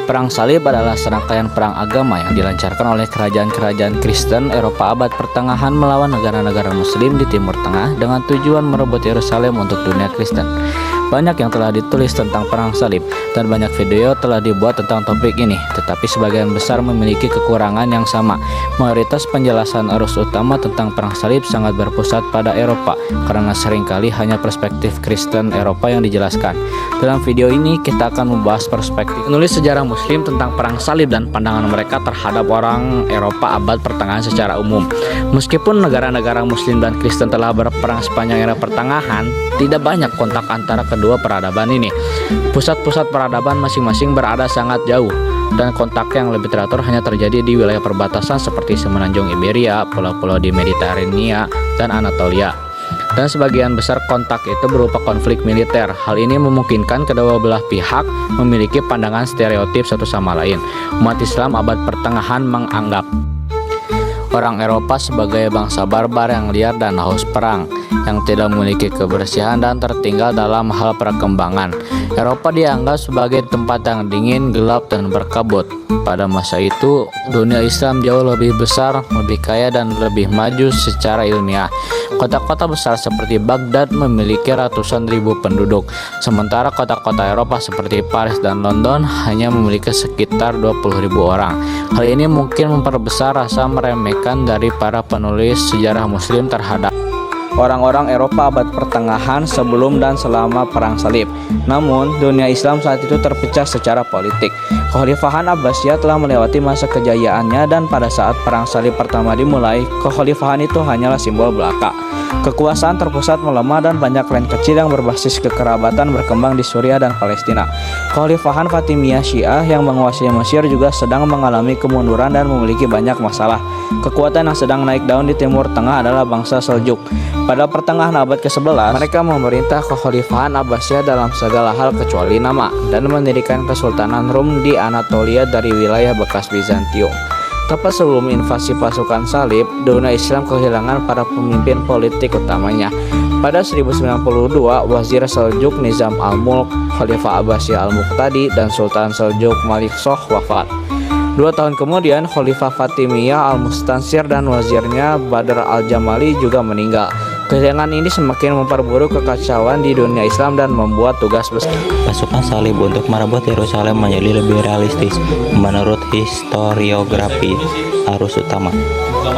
Perang salib adalah serangkaian perang agama yang dilancarkan oleh kerajaan-kerajaan Kristen Eropa abad pertengahan melawan negara-negara Muslim di Timur Tengah dengan tujuan merebut Yerusalem untuk dunia Kristen. Banyak yang telah ditulis tentang perang salib dan banyak video telah dibuat tentang topik ini, tetapi sebagian besar memiliki kekurangan yang sama. Mayoritas penjelasan arus utama tentang perang salib sangat berpusat pada Eropa karena seringkali hanya perspektif Kristen Eropa yang dijelaskan. Dalam video ini kita akan membahas perspektif penulis sejarah Muslim tentang perang salib dan pandangan mereka terhadap orang Eropa abad pertengahan secara umum. Meskipun negara-negara Muslim dan Kristen telah berperang sepanjang era pertengahan, tidak banyak kontak antara kedua peradaban ini. Pusat-pusat peradaban masing-masing berada sangat jauh, dan kontak yang lebih teratur hanya terjadi di wilayah perbatasan seperti semenanjung Iberia, pulau-pulau di Mediterania, dan Anatolia. Dan sebagian besar kontak itu berupa konflik militer. Hal ini memungkinkan kedua belah pihak memiliki pandangan stereotip satu sama lain. Umat Islam abad pertengahan menganggap orang Eropa sebagai bangsa barbar yang liar dan haus perang, yang tidak memiliki kebersihan dan tertinggal dalam hal perkembangan. Eropa dianggap sebagai tempat yang dingin, gelap, dan berkabut. Pada masa itu, dunia Islam jauh lebih besar, lebih kaya, dan lebih maju secara ilmiah. Kota-kota besar seperti Baghdad memiliki ratusan ribu penduduk, sementara kota-kota Eropa seperti Paris dan London hanya memiliki sekitar 20.000 orang. Hal ini mungkin memperbesar rasa meremehkan dari para penulis sejarah Muslim terhadap orang-orang Eropa abad pertengahan sebelum dan selama perang salib. Namun, dunia Islam saat itu terpecah secara politik. Kekhalifahan Abbasiyah telah melewati masa kejayaannya, dan pada saat perang salib pertama dimulai, kekhalifahan itu hanyalah simbol belaka. Kekuasaan terpusat melemah dan banyak klan kecil yang berbasis kekerabatan berkembang di Suriah dan Palestina. Kekhalifahan Fatimiyah Syiah yang menguasai Mesir juga sedang mengalami kemunduran dan memiliki banyak masalah. Kekuatan yang sedang naik daun di Timur Tengah adalah bangsa Seljuk. Pada pertengahan abad ke-11, mereka memerintah kekhalifahan Abbasiyah dalam segala hal kecuali nama, dan mendirikan Kesultanan Rum di Anatolia dari wilayah bekas Bizantium. Tepat sebelum invasi pasukan salib, dunia Islam kehilangan para pemimpin politik utamanya. Pada 1092, Wazir Seljuk Nizam al-Mulk, Khalifah Abbasiyah al-Muqtadi, dan Sultan Seljuk Malik Shah wafat. 2 tahun kemudian, Khalifah Fatimiyah al-Mustansir dan wazirnya Badr al-Jamali juga meninggal. Kehilangan ini semakin memperburuk kekacauan di dunia Islam dan membuat tugas besar pasukan salib untuk merebut Yerusalem menjadi lebih realistis menurut historiografi arus utama.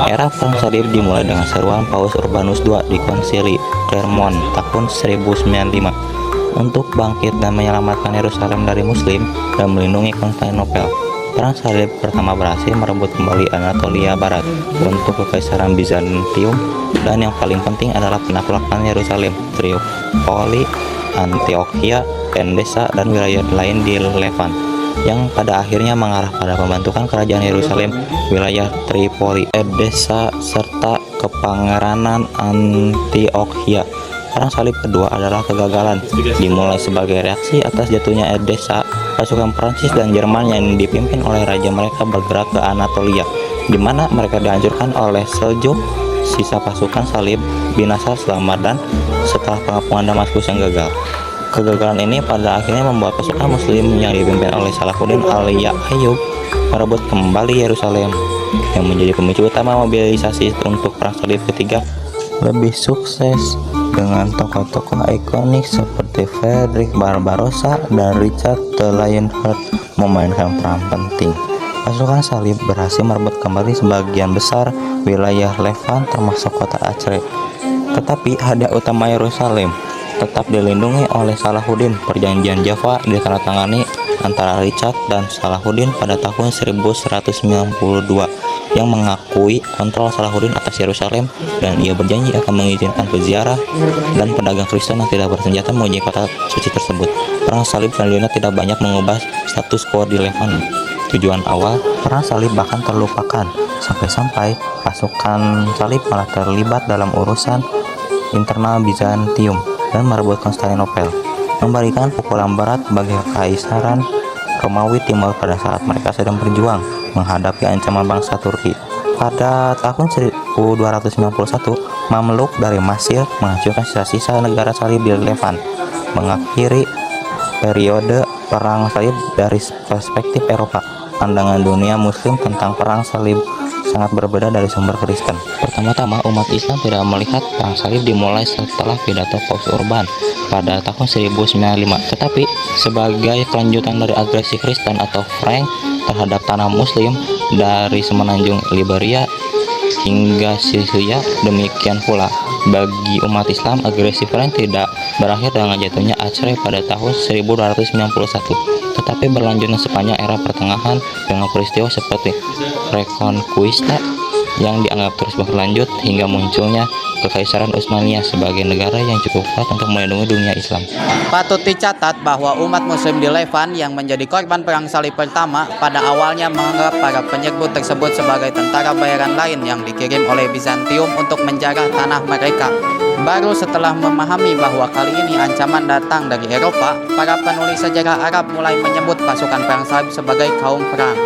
Era perang salib dimulai dengan seruan Paus Urbanus II di Konsili Clermont tahun 1095 untuk bangkit dan menyelamatkan Yerusalem dari Muslim dan melindungi Konstantinopel. Perang salib pertama berhasil merebut kembali Anatolia Barat untuk Kekaisaran Bizantium, dan yang paling penting adalah penaklukan Yerusalem, Tripoli, Antioquia, Edessa, dan wilayah lain di Levant, yang pada akhirnya mengarah pada pembentukan kerajaan Yerusalem, wilayah Tripoli, Edessa, serta kepangeranan Antioquia. Perang salib kedua adalah kegagalan, dimulai sebagai reaksi atas jatuhnya Edessa. Pasukan Prancis dan Jerman yang dipimpin oleh raja mereka bergerak ke Anatolia, di mana mereka dihancurkan oleh Seljuk. Sisa pasukan salib binasa selama dan setelah pengapungan Damaskus yang gagal. Kegagalan ini pada akhirnya membuat pasukan Muslim yang dipimpin oleh Salahuddin al-Ayyub merebut kembali Yerusalem, yang menjadi pemicu utama mobilisasi untuk perang salib ketiga. Lebih sukses dengan tokoh-tokoh ikonik seperti Frederick Barbarossa dan Richard the Lionheart memainkan peran penting. Pasukan salib berhasil merebut kembali sebagian besar wilayah Levant termasuk kota Acre. Tetapi hadiah utama Yerusalem tetap dilindungi oleh Salahuddin. Perjanjian Jaffa ditandatangani antara Richard dan Salahuddin pada tahun 1192 yang mengakui kontrol Salahuddin atas Yerusalem, dan ia berjanji akan mengizinkan peziarah dan pedagang Kristen yang tidak bersenjata mengunjungi kota suci tersebut. Perang salib selanjutnya tidak banyak mengubah status quo di Levant. Tujuan awal perang salib bahkan terlupakan, sampai-sampai pasukan salib malah terlibat dalam urusan internal Bizantium dan merebut Konstantinopel, memberikan pukulan berat bagi Kekaisaran Romawi Timur pada saat mereka sedang berjuang menghadapi ancaman bangsa Turki. Pada tahun 1291, Mamluk dari Mesir menghancurkan sisa-sisa negara salib di Levant, mengakhiri periode perang salib dari perspektif Eropa. Pandangan dunia Muslim tentang perang salib sangat berbeda dari sumber Kristen. Pertama-tama, umat Islam tidak melihat perang salib dimulai setelah pidato Paus Urban pada tahun 1095, tetapi sebagai kelanjutan dari agresi Kristen atau Frank terhadap tanah Muslim dari semenanjung Liberia hingga Sisilia. Demikian pula bagi umat Islam, agresi Frank tidak berakhir dengan jatuhnya Acre pada tahun 1291, tetapi berlanjutnya sepanjang era pertengahan dengan peristiwa seperti Reconquista yang dianggap terus berlanjut hingga munculnya Kekaisaran Utsmaniyah sebagai negara yang cukup kuat untuk melindungi dunia Islam. Patut dicatat bahwa umat Muslim di Levant yang menjadi korban perang salib pertama pada awalnya menganggap para penyerbu tersebut sebagai tentara bayaran lain yang dikirim oleh Bizantium untuk menjarah tanah mereka. Baru setelah memahami bahwa kali ini ancaman datang dari Eropa, para penulis sejarah Arab mulai menyebut pasukan perang salib sebagai kaum perang.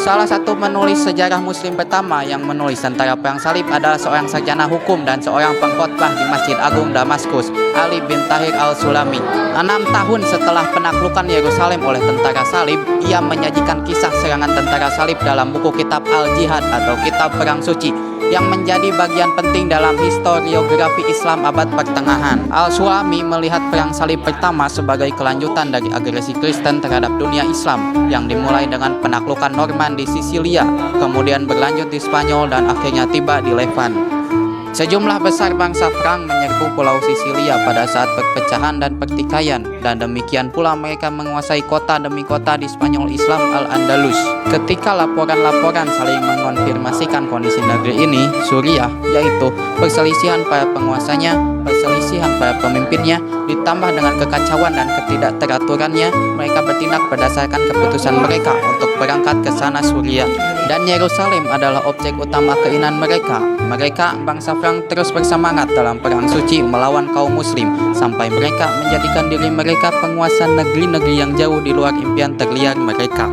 Salah satu penulis sejarah Muslim pertama yang menulis tentara perang salib adalah seorang sarjana hukum dan seorang pengkhotbah di Masjid Agung Damaskus, Ali bin Tahir al-Sulami. 6 tahun setelah penaklukan Yerusalem oleh tentara salib, ia menyajikan kisah serangan tentara salib dalam buku kitab Al-Jihad atau Kitab Perang Suci yang menjadi bagian penting dalam historiografi Islam abad pertengahan. Al-Sulami melihat perang salib pertama sebagai kelanjutan dari agresi Kristen terhadap dunia Islam yang dimulai dengan penaklukan Norman di Sisilia, kemudian berlanjut di Spanyol dan akhirnya tiba di Levant. Sejumlah besar bangsa Frank menyerbu pulau Sisilia pada saat perpecahan dan pertikaian, dan demikian pula mereka menguasai kota demi kota di Spanyol Islam Al-Andalus. Ketika laporan-laporan saling mengonfirmasikan kondisi negeri ini, Suriah, yaitu perselisihan para penguasanya, perselisihan para pemimpinnya, ditambah dengan kekacauan dan ketidakteraturannya, mereka bertindak berdasarkan keputusan mereka untuk berangkat ke sana Suriah. Dan Yerusalem adalah objek utama keinginan mereka. Mereka, bangsa Frank, terus bersemangat dalam perang suci melawan kaum Muslim sampai mereka menjadikan diri mereka penguasa negeri-negeri yang jauh di luar impian terliar mereka.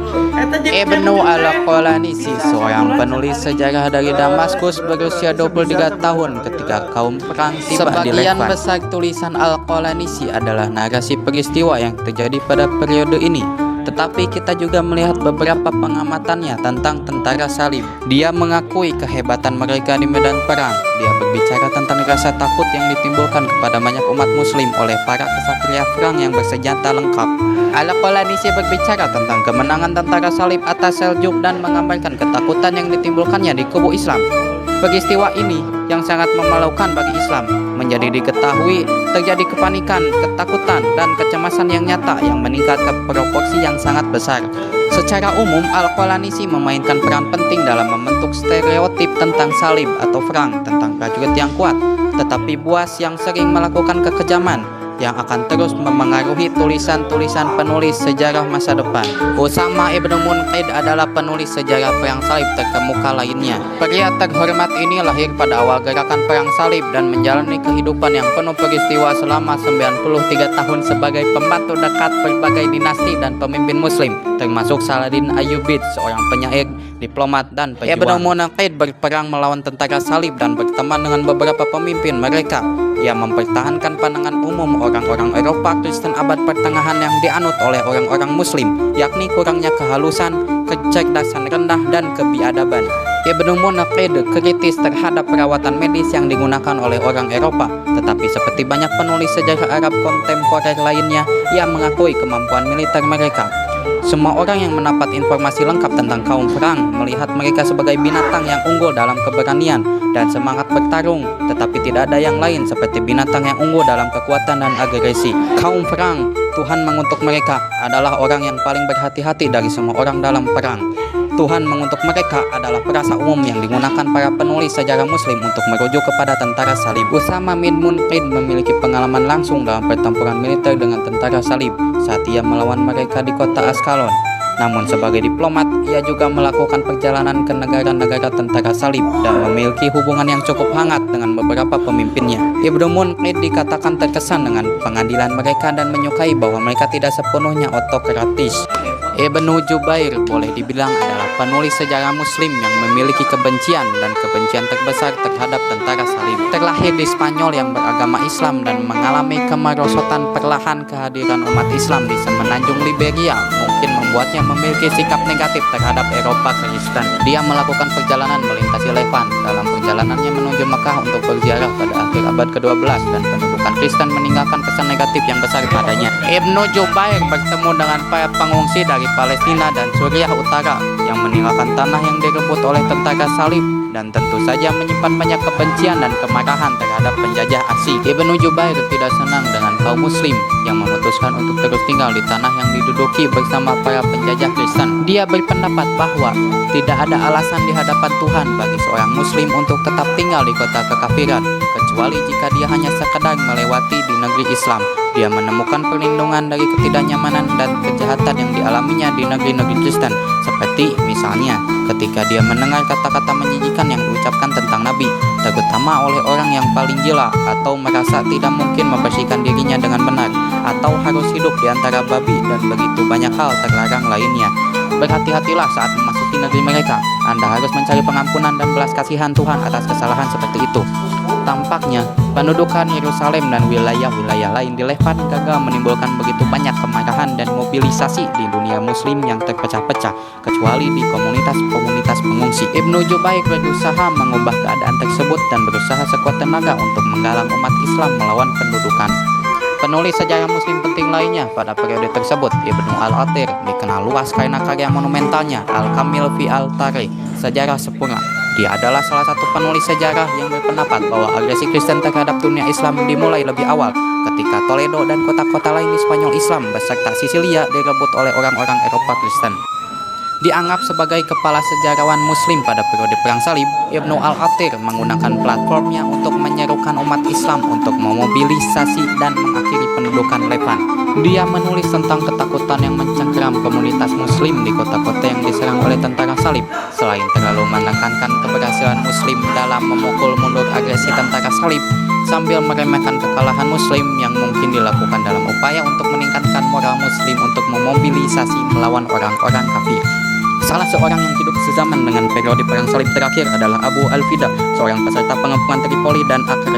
Ibnu al-Qalanisi, seorang penulis sejarah dari Damaskus, berusia 23 tahun ketika kaum perang tiba di Levant. Sebagian besar tulisan al-Qalanisi adalah narasi peristiwa yang terjadi pada periode ini. Tetapi kita juga melihat beberapa pengamatannya tentang tentara salib. Dia mengakui kehebatan mereka di medan perang. Dia berbicara tentang rasa takut yang ditimbulkan kepada banyak umat Muslim oleh para kesatria perang yang bersenjata lengkap. Al-Qalanisi berbicara tentang kemenangan tentara salib atas Seljuk dan menggambarkan ketakutan yang ditimbulkannya di kubu Islam. Peristiwa ini yang sangat memalukan bagi Islam menjadi diketahui terjadi kepanikan, ketakutan, dan kecemasan yang nyata yang meningkat ke proporsi yang sangat besar. Secara umum, Al-Qalanisi memainkan peran penting dalam membentuk stereotip tentang salib atau perang, tentang prajurit yang kuat, tetapi buas yang sering melakukan kekejaman, yang akan terus memengaruhi tulisan-tulisan penulis sejarah masa depan. Usama ibn Munqidh adalah penulis sejarah perang salib terkemuka lainnya. Pria terhormat ini lahir pada awal gerakan perang salib dan menjalani kehidupan yang penuh peristiwa selama 93 tahun sebagai pembantu dekat berbagai dinasti dan pemimpin Muslim, termasuk Saladin Ayyubid, seorang penyair, diplomat, dan pejuang. Ibn Munqidh berperang melawan tentara salib dan berteman dengan beberapa pemimpin mereka. Ia mempertahankan pandangan umum orang-orang Eropa Kristen abad pertengahan yang dianut oleh orang-orang Muslim, yakni kurangnya kehalusan, kecerdasan rendah, dan kebiadaban. Ibnu Munqidh kritis terhadap perawatan medis yang digunakan oleh orang Eropa, tetapi seperti banyak penulis sejarah Arab kontemporer lainnya, ia mengakui kemampuan militer mereka. Semua orang yang mendapat informasi lengkap tentang kaum perang melihat mereka sebagai binatang yang unggul dalam keberanian dan semangat bertarung, tetapi tidak ada yang lain seperti binatang yang unggul dalam kekuatan dan agresi. Kaum perang, Tuhan mengutuk mereka, adalah orang yang paling berhati-hati dari semua orang dalam perang. Tuhan mengutuk mereka adalah perasa umum yang digunakan para penulis sejarah Muslim untuk merujuk kepada tentara salib. Usama bin Munqidh memiliki pengalaman langsung dalam pertempuran militer dengan tentara salib saat ia melawan mereka di kota Askalon. Namun sebagai diplomat, ia juga melakukan perjalanan ke negara-negara tentara salib dan memiliki hubungan yang cukup hangat dengan beberapa pemimpinnya. Ibnu Munqidh dikatakan terkesan dengan pengadilan mereka dan menyukai bahwa mereka tidak sepenuhnya otokratis. Ibnu Jubair boleh dibilang adalah penulis sejarah Muslim yang memiliki kebencian dan kebencian terbesar terhadap tentara salib. Terlahir di Spanyol yang beragama Islam dan mengalami kemerosotan perlahan kehadiran umat Islam di semenanjung Liberia mungkin membuatnya memiliki sikap negatif terhadap Eropa Kristen. Dia melakukan perjalanan melintasi Levant. Dalam perjalanannya menuju Mekah untuk berziarah pada akhir abad ke-12 dan pendudukan Kristen meninggalkan kesan negatif yang besar padanya. Ibnu Jubair bertemu dengan para pengungsi dari Palestina dan Suriah Utara yang meninggalkan tanah yang direbut oleh tentara salib dan tentu saja menyimpan banyak kebencian dan kemarahan terhadap penjajah asing. Ibnu Jubair tidak senang dengan kaum muslim yang memutuskan untuk terus tinggal di tanah yang diduduki bersama para penjajah Kristen. Dia berpendapat bahwa tidak ada alasan di hadapan Tuhan bagi seorang muslim untuk tetap tinggal di kota kekafiran, kecuali jika dia hanya sekedar melewati di negeri Islam. Dia menemukan perlindungan dari ketidaknyamanan dan kejahatan yang dialaminya di negeri-negeri Kristen, seperti misalnya ketika dia mendengar kata-kata menjijikan yang diucapkan tentang Nabi, terutama oleh orang yang paling gila atau merasa tidak mungkin membersihkan dirinya dengan benar, atau harus hidup di antara babi dan begitu banyak hal terlarang lainnya. Berhati-hatilah saat memasuki negeri mereka. Anda harus mencari pengampunan dan belas kasihan Tuhan atas kesalahan seperti itu. Tampaknya, pendudukan Yerusalem dan wilayah-wilayah lain di Levant gagal menimbulkan begitu banyak kemarahan dan mobilisasi di dunia muslim yang terpecah-pecah, kecuali di komunitas-komunitas pengungsi. Ibnu Jubair berusaha mengubah keadaan tersebut dan berusaha sekuat tenaga untuk menggalang umat Islam melawan pendudukan. Penulis sejarah muslim penting lainnya pada periode tersebut, Ibnu Al-Athir, dikenal luas karena karya monumentalnya Al-Kamil fi Al-Tarikh, Sejarah Sempurna. Dia adalah salah satu penulis sejarah yang berpendapat bahwa agresi Kristen terhadap dunia Islam dimulai lebih awal ketika Toledo dan kota-kota lain di Spanyol Islam beserta Sisilia direbut oleh orang-orang Eropa Kristen. Dianggap sebagai kepala sejarawan muslim pada periode Perang Salib, Ibnu Al-Athir menggunakan platformnya untuk menyerukan umat Islam untuk memobilisasi dan mengakhiri pendudukan Levant. Dia menulis tentang ketakutan yang mencengkeram komunitas muslim di kota-kota yang diserang oleh tentara salib. Selain terlalu menekankan keberhasilan muslim dalam memukul mundur agresi tentara salib, sambil meremehkan kekalahan muslim yang mungkin dilakukan dalam upaya untuk meningkatkan moral muslim untuk memobilisasi melawan orang-orang kafir. Salah seorang yang hidup sezaman dengan periode Perang Salib terakhir adalah Abu Al-Fida, seorang peserta pengepungan Tripoli dan Acre.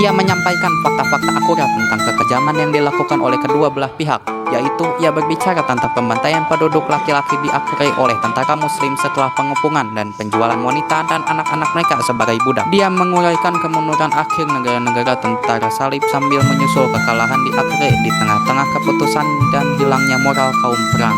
Ia menyampaikan fakta-fakta akurat tentang kekejaman yang dilakukan oleh kedua belah pihak, yaitu ia berbicara tentang pembantaian penduduk laki-laki di Acre oleh tentara muslim setelah pengepungan dan penjualan wanita dan anak-anak mereka sebagai budak. Dia menguraikan kemunduran akhir negara-negara tentara salib sambil menyusul kekalahan di Acre di tengah-tengah keputusan dan hilangnya moral kaum perang.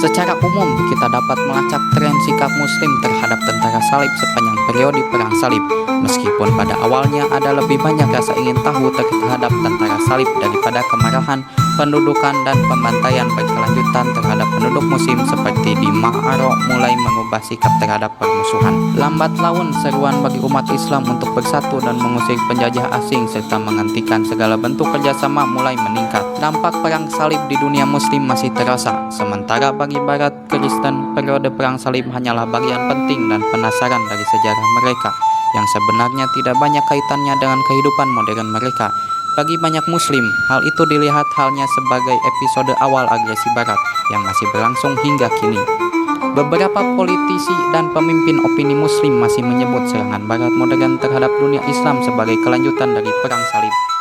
Secara umum, kita dapat melacak tren sikap muslim terhadap tentara salib sepanjang periode Perang Salib. Meskipun pada awalnya ada lebih banyak rasa ingin tahu terhadap tentara salib daripada kemarahan, pendudukan dan pembantaian berkelanjutan terhadap penduduk muslim seperti di Ma'aro mulai mengubah sikap terhadap permusuhan. Lambat laun, seruan bagi umat Islam untuk bersatu dan mengusir penjajah asing serta menghentikan segala bentuk kerjasama mulai meningkat. Dampak Perang Salib di dunia muslim masih terasa, sementara bagi Barat Kristen, periode Perang Salib hanyalah bagian penting dan penasaran dari sejarah mereka yang sebenarnya tidak banyak kaitannya dengan kehidupan modern mereka. Bagi banyak muslim, hal itu dilihat halnya sebagai episode awal agresi Barat yang masih berlangsung hingga kini. Beberapa politisi dan pemimpin opini muslim masih menyebut serangan Barat modern terhadap dunia Islam sebagai kelanjutan dari Perang Salib.